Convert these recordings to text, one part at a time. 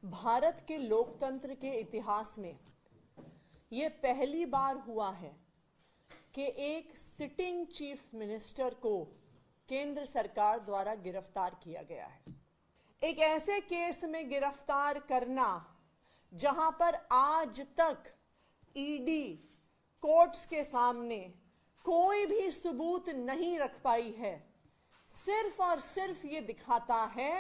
भारत के लोकतंत्र के इतिहास में ये पहली बार हुआ है कि एक सिटिंग चीफ मिनिस्टर को केंद्र सरकार द्वारा गिरफ्तार किया गया है। एक ऐसे केस में गिरफ्तार करना जहां पर आज तक ईडी कोर्ट्स के सामने कोई भी सबूत नहीं रख पाई है, सिर्फ और सिर्फ ये दिखाता है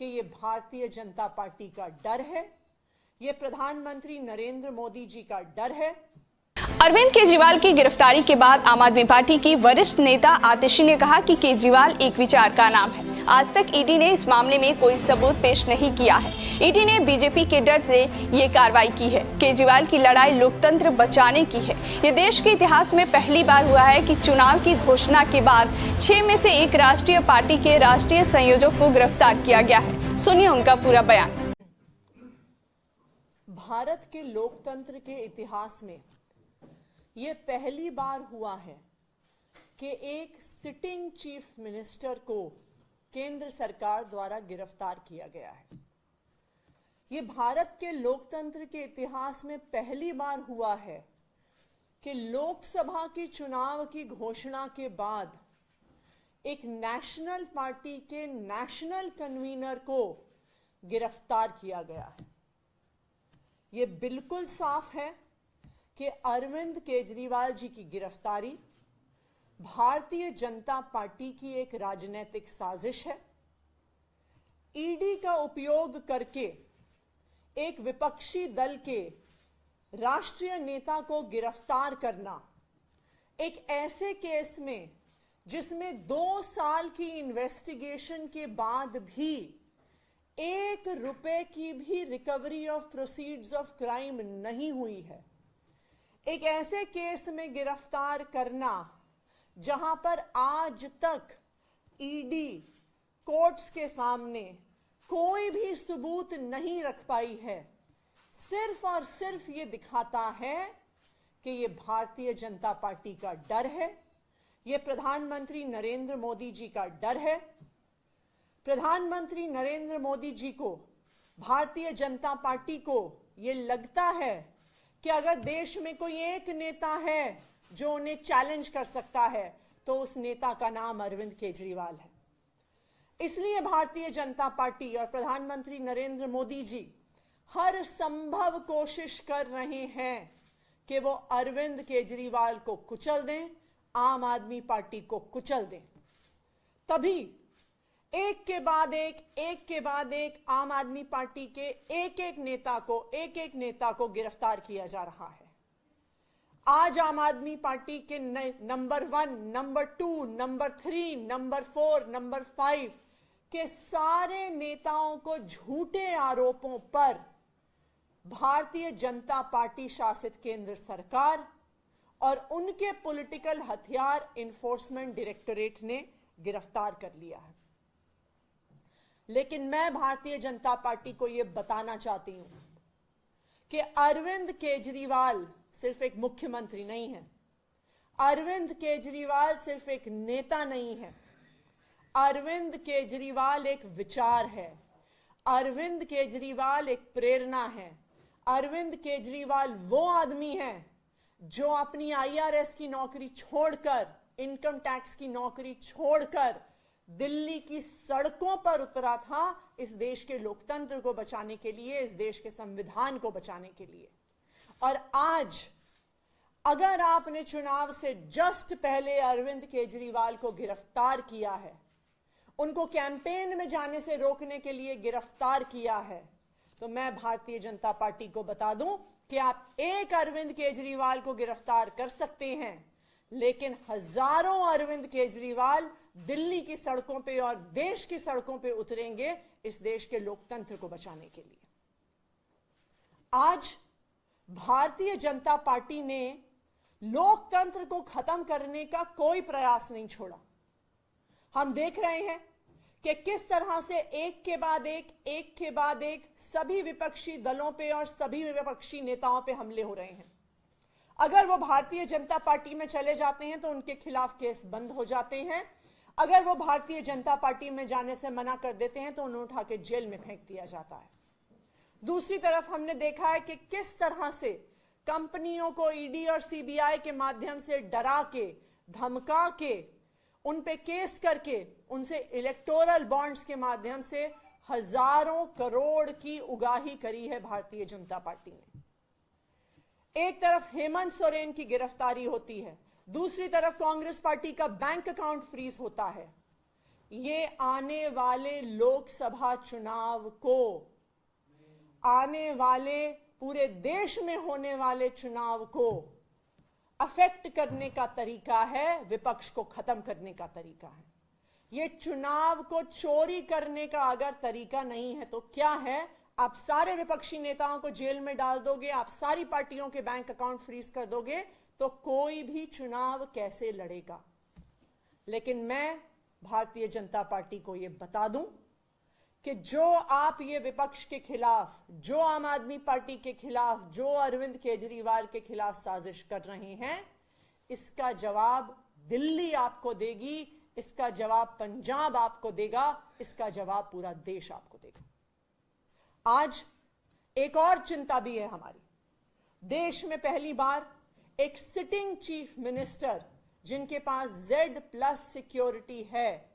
कि ये भारतीय जनता पार्टी का डर है, ये प्रधानमंत्री नरेंद्र मोदी जी का डर है। अरविंद केजरीवाल की गिरफ्तारी के बाद आम आदमी पार्टी की वरिष्ठ नेता आतिशी ने कहा कि केजरीवाल एक विचार का नाम है। आज तक ईडी ने इस मामले में कोई सबूत पेश नहीं किया है। ईडी ने बीजेपी के डर से ये कार्रवाई की है। केजरीवाल की लड़ाई लोकतंत्र बचाने की है। ये देश के इतिहास में पहली बार हुआ है कि चुनाव की घोषणा के बाद 6 में से एक राष्ट्रीय पार्टी के राष्ट्रीय संयोजक को गिरफ्तार किया गया है। सुनिए उनका पूरा बयान। भारत के लोकतंत्र के इतिहास में ये पहली बार हुआ है कि एक सिटिंग चीफ मिनिस्टर को केंद्र सरकार द्वारा गिरफ्तार किया गया है। ये भारत के लोकतंत्र के इतिहास में पहली बार हुआ है कि लोकसभा के चुनाव की घोषणा के बाद एक नेशनल पार्टी के नेशनल कन्वीनर को गिरफ्तार किया गया है। ये बिल्कुल साफ है कि अरविंद केजरीवाल जी की गिरफ्तारी भारतीय जनता पार्टी की एक राजनीतिक साजिश है। ईडी का उपयोग करके एक विपक्षी दल के राष्ट्रीय नेता को गिरफ्तार करना, एक ऐसे केस में जिसमें 2 साल की इन्वेस्टिगेशन के बाद भी 1 रुपए की भी recovery of proceeds of crime नहीं हुई है, एक ऐसे केस में गिरफ्तार करना जहां पर आज तक ईडी कोर्ट्स के सामने कोई भी सबूत नहीं रख पाई है, सिर्फ और सिर्फ ये दिखाता है कि ये भारतीय जनता पार्टी का डर है, ये प्रधानमंत्री नरेंद्र मोदी जी का डर है। प्रधानमंत्री नरेंद्र मोदी जी को, भारतीय जनता पार्टी को ये लगता है कि अगर देश में कोई एक नेता है जो उन्हें चैलेंज कर सकता है तो उस नेता का नाम अरविंद केजरीवाल है। इसलिए भारतीय जनता पार्टी और प्रधानमंत्री नरेंद्र मोदी जी हर संभव कोशिश कर रहे हैं कि वो अरविंद केजरीवाल को कुचल दें, आम आदमी पार्टी को कुचल दें। तभी एक के बाद एक आम आदमी पार्टी के एक एक नेता को गिरफ्तार किया जा रहा है। आज आम आदमी पार्टी के number 1, number 2, number 3, number 4, number 5 के सारे नेताओं को झूठे आरोपों पर भारतीय जनता पार्टी शासित केंद्र सरकार और उनके पॉलिटिकल हथियार एनफोर्समेंट डायरेक्टोरेट ने गिरफ्तार कर लिया है। लेकिन मैं भारतीय जनता पार्टी को यह बताना चाहती हूं कि अरविंद केजरीवाल सिर्फ एक मुख्यमंत्री नहीं है, अरविंद केजरीवाल सिर्फ एक नेता नहीं है, अरविंद केजरीवाल एक विचार है, अरविंद केजरीवाल एक प्रेरणा है। अरविंद केजरीवाल वो आदमी है जो अपनी IRS की नौकरी छोड़कर, इनकम टैक्स की नौकरी छोड़कर दिल्ली की सड़कों पर उतरा था इस देश के लोकतंत्र को बचाने के लिए, इस देश के संविधान को बचाने के लिए। और आज अगर आपने चुनाव से जस्ट पहले अरविंद केजरीवाल को गिरफ्तार किया है, उनको कैंपेन में जाने से रोकने के लिए गिरफ्तार किया है, तो मैं भारतीय जनता पार्टी को बता दूं कि आप एक अरविंद केजरीवाल को गिरफ्तार कर सकते हैं, लेकिन हजारों अरविंद केजरीवाल दिल्ली की सड़कों पे और देश की सड़कों पे उतरेंगे इस देश के लोकतंत्र को बचाने के लिए। आज भारतीय जनता पार्टी ने लोकतंत्र को खत्म करने का कोई प्रयास नहीं छोड़ा। हम देख रहे हैं कि किस तरह से एक के बाद एक सभी विपक्षी दलों पे और सभी विपक्षी नेताओं पे हमले हो रहे हैं। अगर वो भारतीय जनता पार्टी में चले जाते हैं तो उनके खिलाफ केस बंद हो जाते हैं, अगर वो भारतीय जनता पार्टी में जाने से मना कर देते हैं तो उन्हें उठा के जेल में फेंक दिया जाता है। दूसरी तरफ हमने देखा है कि किस तरह से कंपनियों को ईडी और सीबीआई के माध्यम से डरा के, धमका के, उन पे केस करके, उनसे इलेक्टोरल बॉन्ड्स के माध्यम से हजारों करोड़ की उगाही करी है भारतीय जनता पार्टी ने। एक तरफ हेमंत सोरेन की गिरफ्तारी होती है, दूसरी तरफ कांग्रेस पार्टी का बैंक अकाउंट फ्रीज होता है। ये आने वाले लोकसभा चुनाव को, आने वाले पूरे देश में होने वाले चुनाव को अफेक्ट करने का तरीका है, विपक्ष को खत्म करने का तरीका है। ये चुनाव को चोरी करने का अगर तरीका नहीं है तो क्या है? आप सारे विपक्षी नेताओं को जेल में डाल दोगे, आप सारी पार्टियों के बैंक अकाउंट फ्रीज कर दोगे, तो कोई भी चुनाव कैसे लड़ेगा? लेकिन मैं भारतीय जनता पार्टी को यह बता दूं कि जो आप ये विपक्ष के खिलाफ, जो आम आदमी पार्टी के खिलाफ, जो अरविंद केजरीवाल के खिलाफ साजिश कर रहे हैं, इसका जवाब दिल्ली आपको देगी, इसका जवाब पंजाब आपको देगा, इसका जवाब पूरा देश आपको देगा। आज एक और चिंता भी है हमारी। देश में पहली बार एक सिटिंग चीफ मिनिस्टर जिनके पास Z+ सिक्योरिटी है,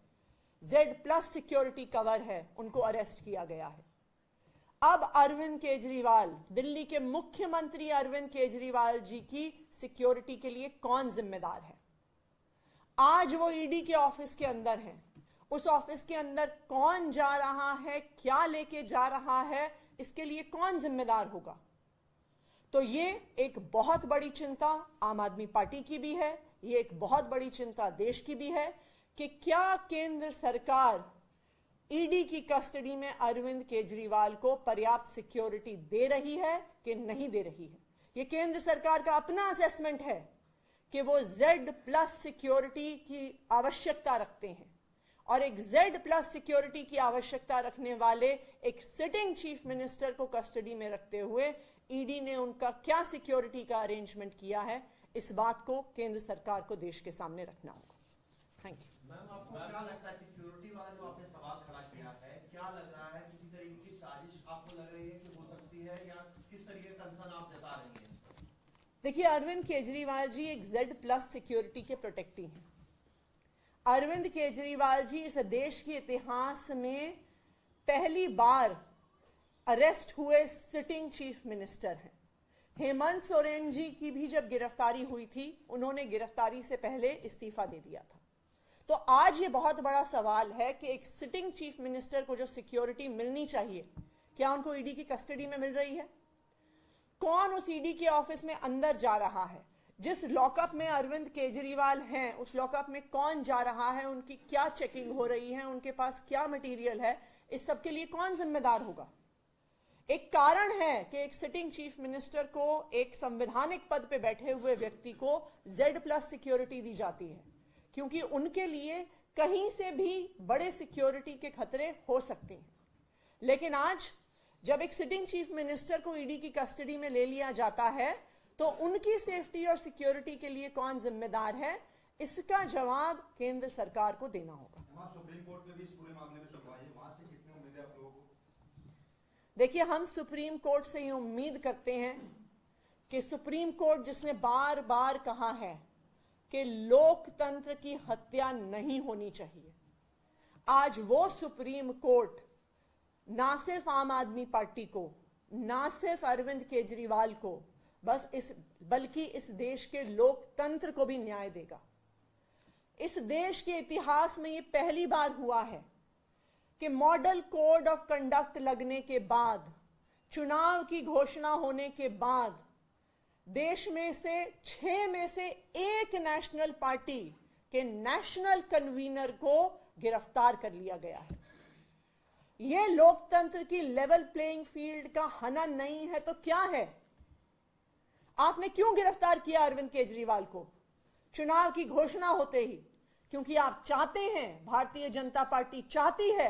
Z+ सिक्योरिटी कवर है, उनको अरेस्ट किया गया है। अब अरविंद केजरीवाल, दिल्ली के मुख्यमंत्री अरविंद केजरीवाल जी की सिक्योरिटी के लिए कौन जिम्मेदार है? आज वो ईडी के ऑफिस के अंदर हैं। उस ऑफिस के अंदर कौन जा रहा है, क्या लेके जा रहा है, इसके लिए कौन जिम्मेदार होगा? तो ये एक बहुत बड़ी चिंता आम आदमी पार्टी की भी है, ये एक बहुत बड़ी चिंता देश की भी है कि क्या केंद्र सरकार ईडी की कस्टडी में अरविंद केजरीवाल को पर्याप्त सिक्योरिटी दे रही है कि नहीं दे रही है। ये केंद्र सरकार का अपना असेसमेंट है कि वो Z+ सिक्योरिटी की आवश्यकता रखते हैं, और एक Z+ सिक्योरिटी की आवश्यकता रखने वाले एक सिटिंग चीफ मिनिस्टर को कस्टडी में रखते हुए ईडी ने उनका क्या सिक्योरिटी का अरेंजमेंट किया है, इस बात को केंद्र सरकार को देश के सामने रखना होगा। Thank you. मैम, आपको क्या लगता है सिक्योरिटी वाला जो आपने सवाल खड़ा किया है, क्या लग रहा है किसी तरीके की साजिश आपको लग रही है कि हो सकती है, या किस तरीके का कंसर्न आप जता रही हैं? देखिए, अरविंद केजरीवाल जी एक Z+ सिक्योरिटी के प्रोटेक्टी हैं। अरविंद केजरीवाल जी इस देश के इतिहास में पहली बार अरेस्ट हुए सिटिंग चीफ मिनिस्टर हैं। हेमंत सोरेन जी की भी जब गिरफ्तारी हुई थी, उन्होंने गिरफ्तारी से पहले इस्तीफा दे दिया था। तो आज ये बहुत बड़ा सवाल है कि एक सिटिंग चीफ मिनिस्टर को जो सिक्योरिटी मिलनी चाहिए, क्या उनको ईडी की कस्टडी में मिल रही है? कौन उस ईडी के ऑफिस में अंदर जा रहा है? जिस लॉकअप में अरविंद केजरीवाल हैं, उस लॉकअप में कौन जा रहा है, उनकी क्या चेकिंग हो रही है, उनके पास क्या मटेरियल है, इस सब के लिए कौन जिम्मेदार होगा? एक कारण है कि एक सिटिंग चीफ मिनिस्टर को, एक संवैधानिक पद पे बैठे हुए व्यक्ति को Z+ सिक्योरिटी दी जाती है, क्योंकि उनके लिए कहीं से भी बड़े सिक्योरिटी के खतरे हो सकते हैं। लेकिन आज जब एक सिटिंग चीफ मिनिस्टर को ईडी की कस्टडी में ले लिया जाता है, तो उनकी सेफ्टी और सिक्योरिटी के लिए कौन जिम्मेदार है, इसका जवाब केंद्र सरकार को देना होगा। सुप्रीम कोर्ट में भी इस पूरे मामले में सुनवाई है, वहां से कितनी उम्मीद है आप लोगों को? देखिए, हम सुप्रीम कोर्ट से ये उम्मीद करते हैं कि सुप्रीम कोर्ट जिसने बार बार कहा है कि लोकतंत्र की हत्या नहीं होनी चाहिए, आज वो सुप्रीम कोर्ट ना सिर्फ आम आदमी पार्टी को, ना सिर्फ अरविंद केजरीवाल को, बल्कि इस देश के लोकतंत्र को भी न्याय देगा। इस देश के इतिहास में ये पहली बार हुआ है कि मॉडल कोड ऑफ कंडक्ट लगने के बाद, चुनाव की घोषणा होने के बाद, देश में से 6 में से 1 नेशनल पार्टी के नेशनल कन्वीनर को गिरफ्तार कर लिया गया है। यह लोकतंत्र की लेवल प्लेइंग फील्ड का हनन नहीं है तो क्या है? आपने क्यों गिरफ्तार किया अरविंद केजरीवाल को चुनाव की घोषणा होते ही? क्योंकि आप चाहते हैं, भारतीय जनता पार्टी चाहती है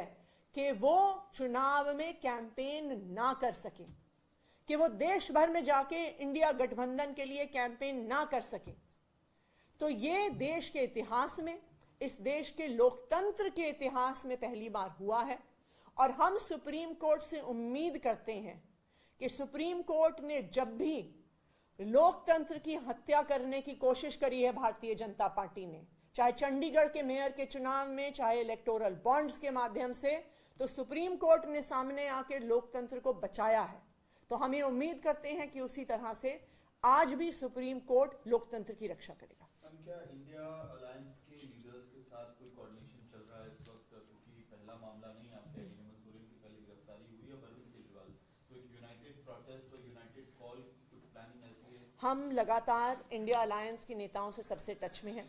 कि वो चुनाव में कैंपेन ना कर सके, कि वो देश भर में जाके इंडिया गठबंधन के लिए कैंपेन ना कर सके। तो ये देश के इतिहास में, इस देश के लोकतंत्र के इतिहास में पहली बार हुआ है, और हम सुप्रीम कोर्ट से उम्मीद करते हैं कि सुप्रीम कोर्ट ने जब भी लोकतंत्र की हत्या करने की कोशिश करी है भारतीय जनता पार्टी ने, चाहे चंडीगढ़ के मेयर के चुनाव में, चाहे इलेक्टोरल बॉन्ड्स के माध्यम से, तो सुप्रीम कोर्ट ने सामने आके लोकतंत्र को बचाया है। तो हम ये उम्मीद करते हैं कि उसी तरह से आज भी सुप्रीम कोर्ट लोकतंत्र की रक्षा करेगा। क्या इंडिया अलायंस के लीडर्स के साथ कोई कोऑर्डिनेशन चल रहा है इस वक्त, क्योंकि पहला मामला नहीं आपके हेमंत सोरेन की पहली गिरफ्तारी हुई है, अरविंद केजरीवाल, तो एक यूनाइटेड प्रोटेस्ट और यूनाइटेड कॉल कुछ प्लानिंग ऐसी है? हम लगातार इंडिया अलायंस के नेताओं से सबसे टच में हैं।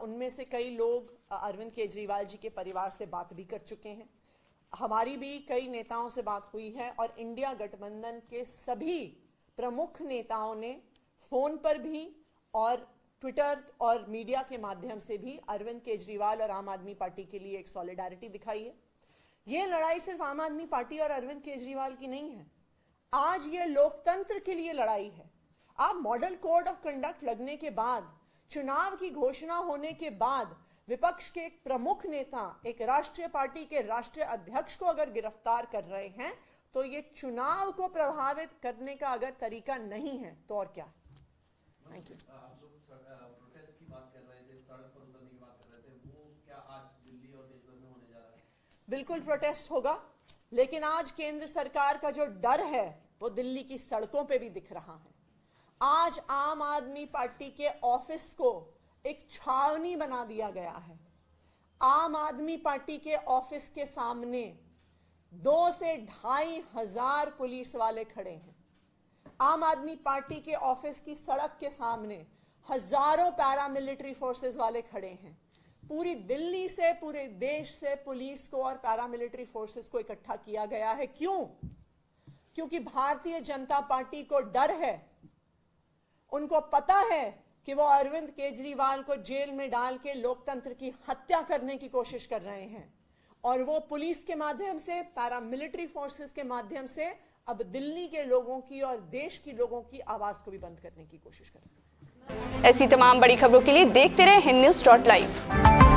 उनमें से कई लोग अरविंद केजरीवाल जी के परिवार से बात भी कर चुके हैं। हमारी भी कई नेताओं से बात हुई है और इंडिया गठबंधन के सभी प्रमुख नेताओं ने फोन पर भी और ट्विटर और मीडिया के माध्यम से भी अरविंद केजरीवाल और आम आदमी पार्टी के लिए एक सॉलिडारिटी दिखाई है। यह लड़ाई सिर्फ आम आदमी पार्टी और अरविंद केजरीवाल की नहीं है, आज ये लोकतंत्र के लिए लड़ाई है। आप मॉडल कोड ऑफ कंडक्ट लगने के बाद, चुनाव की घोषणा होने के बाद, विपक्ष के एक प्रमुख नेता, एक राष्ट्रीय पार्टी के राष्ट्रीय अध्यक्ष को अगर गिरफ्तार कर रहे हैं, तो ये चुनाव को प्रभावित करने का अगर तरीका नहीं है तो और क्या? Thank you. आप लोग प्रोटेस्ट की बात कर रहे थे, सड़क पर उतरने की बात कर रहे थे, वो क्या आज दिल्ली और देश भर में होने जा रहा है? बिल्कुल प्रोटेस्ट होगा, लेकिन आज केंद्र सरकार का जो डर है वो दिल्ली की सड़कों पे भी दिख रहा है। आज आम आदमी पार्टी के ऑफिस को एक छावनी बना दिया गया है। आम आदमी पार्टी के ऑफिस के सामने 2 से 2,500 पुलिस वाले खड़े हैं। आम आदमी पार्टी के ऑफिस की सड़क के सामने हजारों पैरामिलिट्री फोर्सेस वाले खड़े हैं। पूरी दिल्ली से, पूरे देश से पुलिस को और पैरामिलिट्री फोर्सेस को इकट्ठा किया गया है। क्यों? क्योंकि भारतीय जनता पार्टी को डर है। उनको पता है कि वो अरविंद केजरीवाल को जेल में डाल के लोकतंत्र की हत्या करने की कोशिश कर रहे हैं, और वो पुलिस के माध्यम से, पैरामिलिट्री फोर्सेस के माध्यम से अब दिल्ली के लोगों की और देश के लोगों की आवाज को भी बंद करने की कोशिश कर रहे हैं। ऐसी तमाम बड़ी खबरों के लिए देखते रहे हिंद न्यूज़.live।